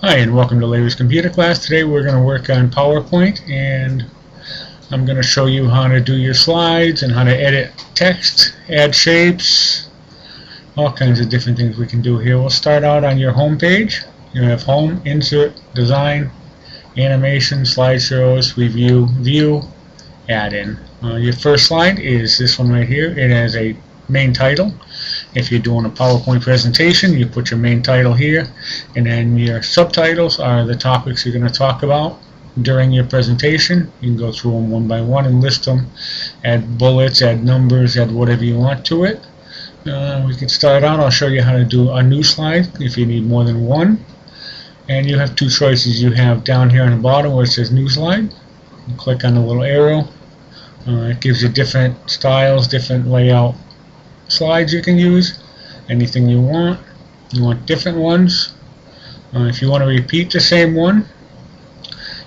Hi, and welcome to Larry's Computer Class. Today we're going to work on PowerPoint, and I'm going to show you how to do your slides and how to edit text, add shapes, all kinds of different things we can do here. We'll start out on your home page. You have Home, Insert, Design, Animation, Slideshows, Review, View, Add-in. Your first slide is this one right here. It has a main title. If you're doing a PowerPoint presentation, you put your main title here, and then your subtitles are the topics you're going to talk about during your presentation. You can go through them one by one and list them, add bullets, add numbers, add whatever you want to it. We can start out. I'll show you how to do a new slide if you need more than one. And you have two choices. You have down here on the bottom where it says New Slide. You click on the little arrow. It gives you different styles, different layout slides you can use. Anything you want. You want different ones. If you want to repeat the same one,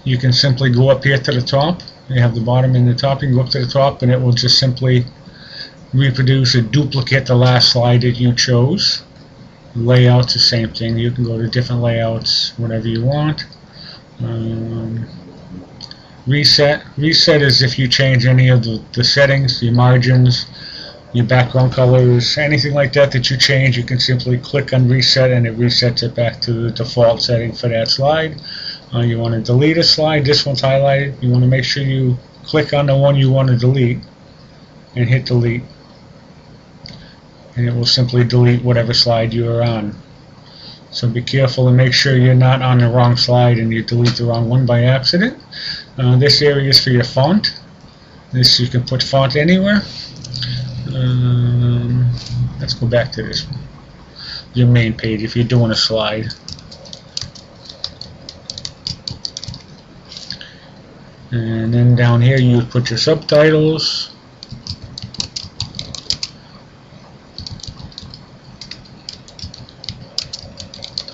you can simply go up here to the top. You have the bottom and the top. You can go up to the top and it will just simply reproduce or duplicate the last slide that you chose. Layout's the same thing. You can go to different layouts, whatever you want. Reset is if you change any of the settings, your margins, your background colors, anything like that you change, you can simply click on reset and it resets it back to the default setting for that slide. You want to delete a slide, this one's highlighted. You want to make sure you click on the one you want to delete and hit delete, and it will simply delete whatever slide you are on. So be careful and make sure you're not on the wrong slide and you delete the wrong one by accident. This area is for your font. This you can put font anywhere. Let's go back to this one. Your main page if you're doing a slide. And then down here you put your subtitles.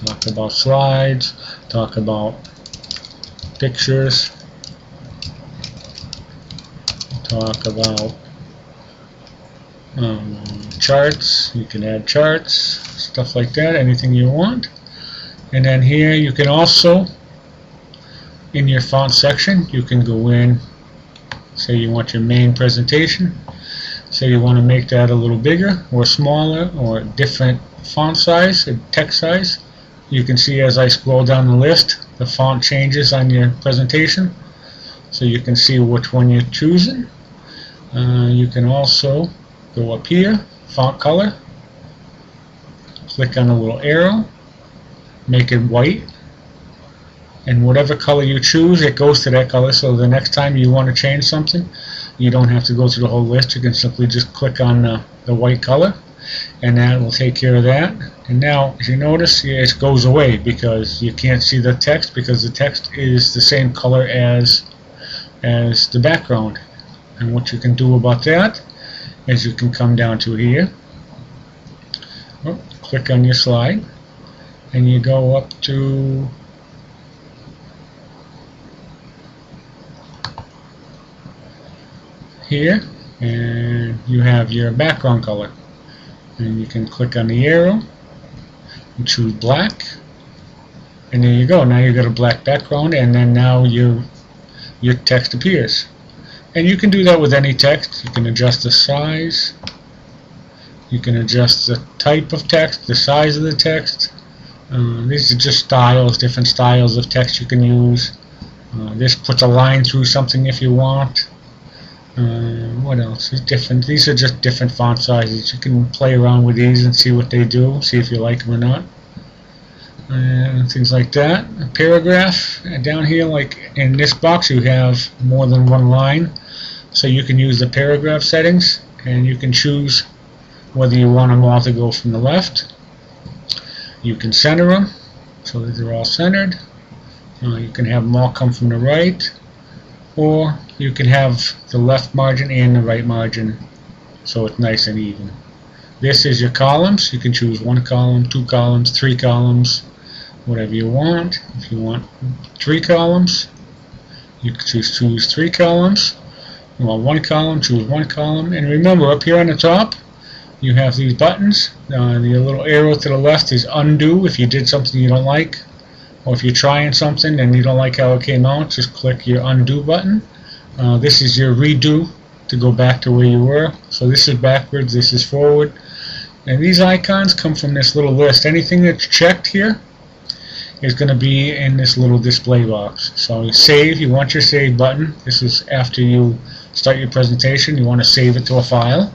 Talk about slides, talk about pictures, talk about charts. You can add charts, stuff like that, anything you want. And then here you can also, in your font section, you can go in, say you want your main presentation, say you want to make that a little bigger or smaller or different font size and text size. You can see as I scroll down the list, the font changes on your presentation, so you can see which one you're choosing. You can also go up here, font color, click on the little arrow, make it white, and whatever color you choose, it goes to that color. So the next time you want to change something, you don't have to go through the whole list. You can simply just click on the white color, and that will take care of that. And now, if you notice, it goes away because you can't see the text, because the text is the same color as the background. And what you can do about that is you can come down to here, click on your slide, and you go up to here, and you have your background color. And you can click on the arrow and choose black, and there you go. Now you've got a black background, and then now your text appears. And you can do that with any text. You can adjust the size, you can adjust the type of text, the size of the text. These are just styles, different styles of text you can use. This puts a line through something if you want. What else is different? These are just different font sizes. You can play around with these and see what they do, see if you like them or not, and things like that. A paragraph down here, like in this box, you have more than one line, so you can use the paragraph settings, and you can choose whether you want them all to go from the left. You can center them so that they're all centered. You can have them all come from the right, or you can have the left margin and the right margin so it's nice and even. This is your columns. You can choose one column, two columns, three columns, whatever you want. If you want three columns, you can choose three columns. You want one column, choose one column. And remember, up here on the top, you have these buttons. The little arrow to the left is undo if you did something you don't like. or if you're trying something and you don't like how it came out, just click your undo button. This is your redo to go back to where you were. So this is backwards, this is forward. And these icons come from this little list. Anything that's checked here is going to be in this little display box. So save, you want your save button. This is after you start your presentation. You want to save it to a file.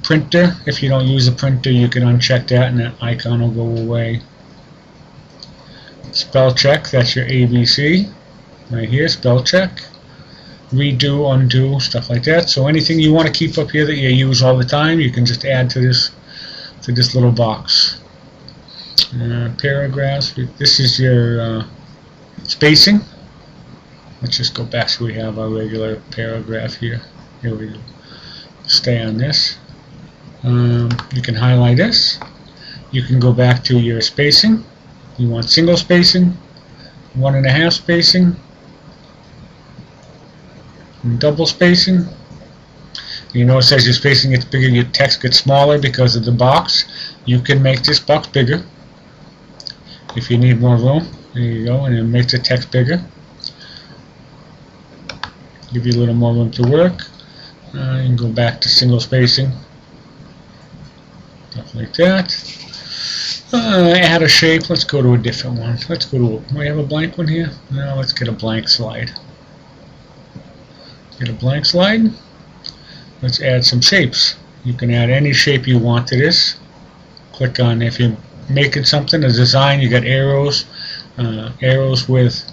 Printer, if you don't use a printer, you can uncheck that and that icon will go away. Spell check, that's your ABC. Right here, spell check. Redo, undo, stuff like that. So anything you want to keep up here that you use all the time, you can just add to this little box. Paragraphs, this is your spacing. Let's just go back so we have our regular paragraph here. Here we go. Stay on this. You can highlight this. You can go back to your spacing. You want single spacing, 1.5 spacing, and double spacing. You notice as your spacing gets bigger, your text gets smaller because of the box. You can make this box bigger if you need more room. There you go, and it makes the text bigger. Give you a little more room to work. You can go back to single spacing, stuff like that. Add a shape. Let's go to a different one. Let's go to do we have a blank one here? No, let's get a blank slide. Get a blank slide. Let's add some shapes. You can add any shape you want to this. Click on, if you're making something, a design, you got arrows, arrows with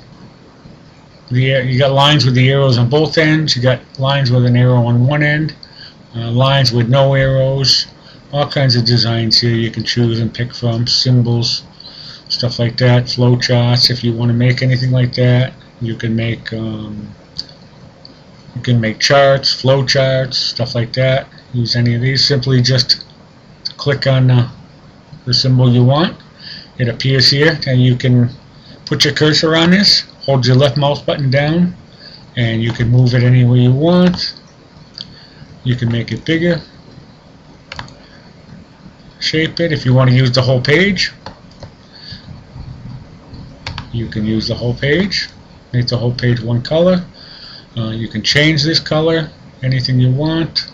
you got lines with the arrows on both ends. You got lines with an arrow on one end, lines with no arrows. All kinds of designs here you can choose and pick from. Symbols, stuff like that. Flow charts. If you want to make anything like that, you can make charts, flow charts, stuff like that. Use any of these. Simply just click on the symbol you want. It appears here, and you can put your cursor on this. Hold your left mouse button down, and you can move it anywhere you want. You can make it bigger. Shape it. If you want to use the whole page, you can use the whole page. Make the whole page one color. You can change this color, anything you want.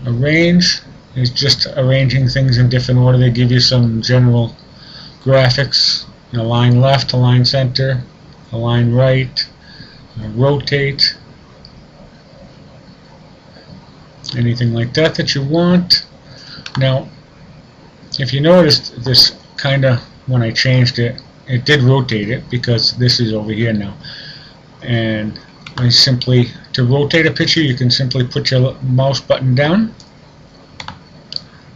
Arrange is just arranging things in different order. They give you some general graphics. Align left, align center, align right, rotate, anything like that that you want. Now, if you noticed this kind of, when I changed it, it did rotate it because this is over here now. And I simply, to rotate a picture, you can simply put your mouse button down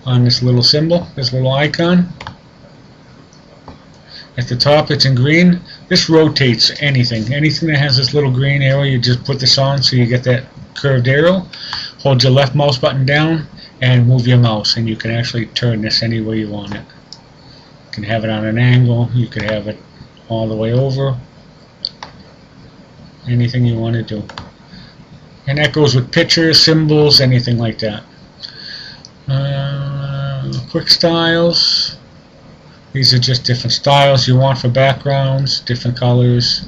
on this little symbol, this little icon. At the top it's in green. This rotates anything. Anything that has this little green arrow, you just put this on so you get that curved arrow. Hold your left mouse button down and move your mouse, and you can actually turn this any way you want it. You can have it on an angle, you could have it all the way over. Anything you want to do. And that goes with pictures, symbols, anything like that. Quick styles. These are just different styles you want for backgrounds, different colors.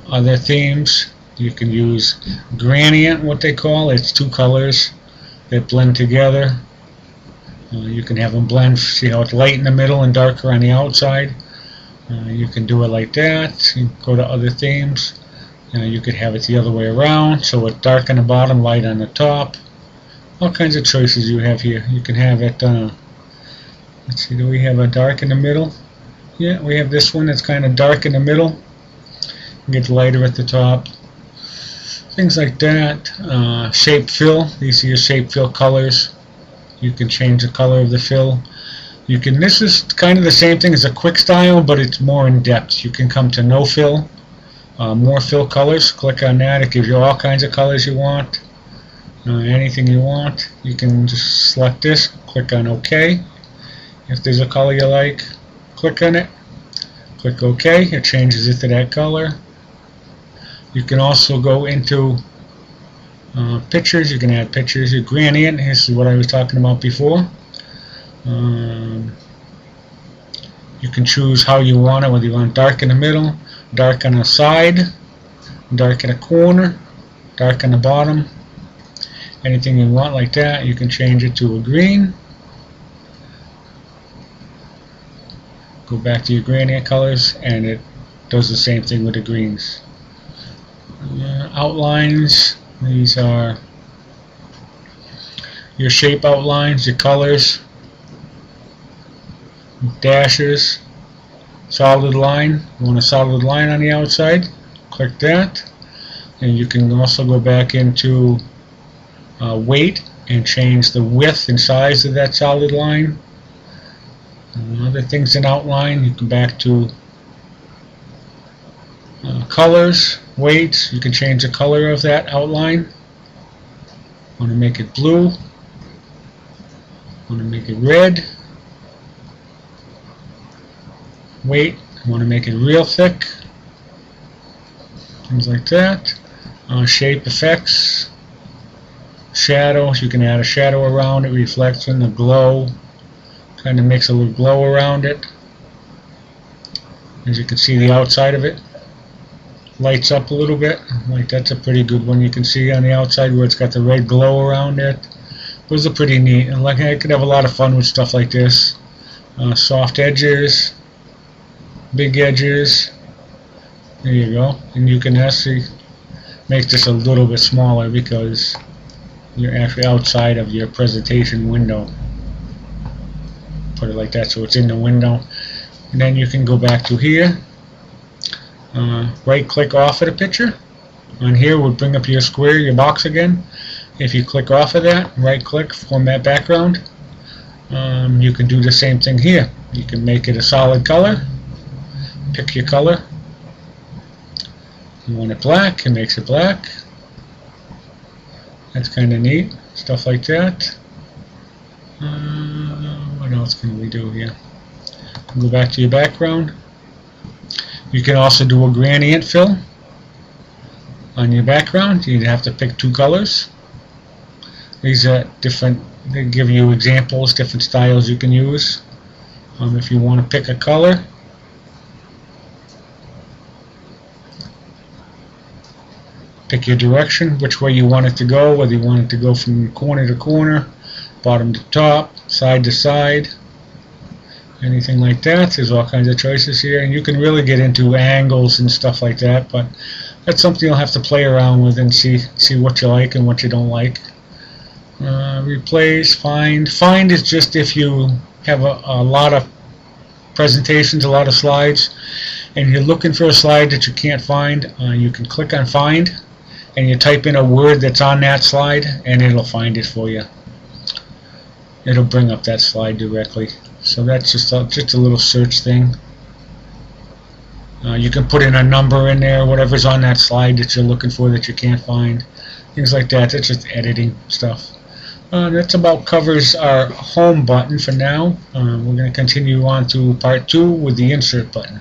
Other themes, you can use gradient, what they call. It's two colors that blend together. You can have them blend, see how it's light in the middle and darker on the outside. You can do it like that. You can go to other themes. You could have it the other way around, so it's dark on the bottom, light on the top. All kinds of choices you have here. You can have it, let's see, do we have a dark in the middle? Yeah, we have this one that's kind of dark in the middle. It gets lighter at the top. Things like that. Shape fill. These are your shape fill colors. You can change the color of the fill. You can. This is kind of the same thing as a quick style, but it's more in depth. You can come to no fill, more fill colors. Click on that. It gives you all kinds of colors you want. Anything you want. You can just select this. Click on OK. If there's a color you like, click on it. Click OK. It changes it to that color. You can also go into pictures. You can add pictures. Your gradient. This is what I was talking about before. You can choose how you want it, whether you want dark in the middle, dark on the side, dark in the corner, dark on the bottom, anything you want like that. You can change it to a green. Go back to your gradient colors, and it does the same thing with the greens. Outlines, these are your shape outlines, your colors, dashes, solid line. You want a solid line on the outside, click that, and you can also go back into weight and change the width and size of that solid line. Other things in outline, you can back to colors, weights. You can change the color of that outline. Want to make it blue, want to make it red, weight, want to make it real thick, things like that. Shape effects, shadows, you can add a shadow around it, reflection, a glow, kind of makes a little glow around it. As you can see, the outside of it lights up a little bit. Like, that's a pretty good one. You can see on the outside where it's got the red glow around it. Those are pretty neat, and like, I could have a lot of fun with stuff like this. Soft edges, big edges. There you go. And you can actually make this a little bit smaller because you're actually outside of your presentation window. Put it like that so it's in the window. And then you can go back to here, right click off of the picture. On here would bring up your square, your box again. If you click off of that, right click, format background, you can do the same thing here. You can make it a solid color, pick your color. You want it black, it makes it black. That's kind of neat, stuff like that. What else can we do here? Go back to your background. You can also do a gradient fill on your background. You'd have to pick two colors. These are different, they give you examples, different styles you can use. If you want to pick a color, pick your direction, which way you want it to go, whether you want it to go from corner to corner, bottom to top, side to side, anything like that. There's all kinds of choices here, and you can really get into angles and stuff like that, but that's something you'll have to play around with and see what you like and what you don't like. Replace, find. Find is just if you have a lot of presentations, a lot of slides, and you're looking for a slide that you can't find, you can click on find and you type in a word that's on that slide and it'll find it for you. It'll bring up that slide directly. So that's just a little search thing. You can put in a number in there, whatever's on that slide that you're looking for that you can't find. Things like that. That's just editing stuff. That's about covers our home button for now. We're going to continue on to part 2 with the insert button.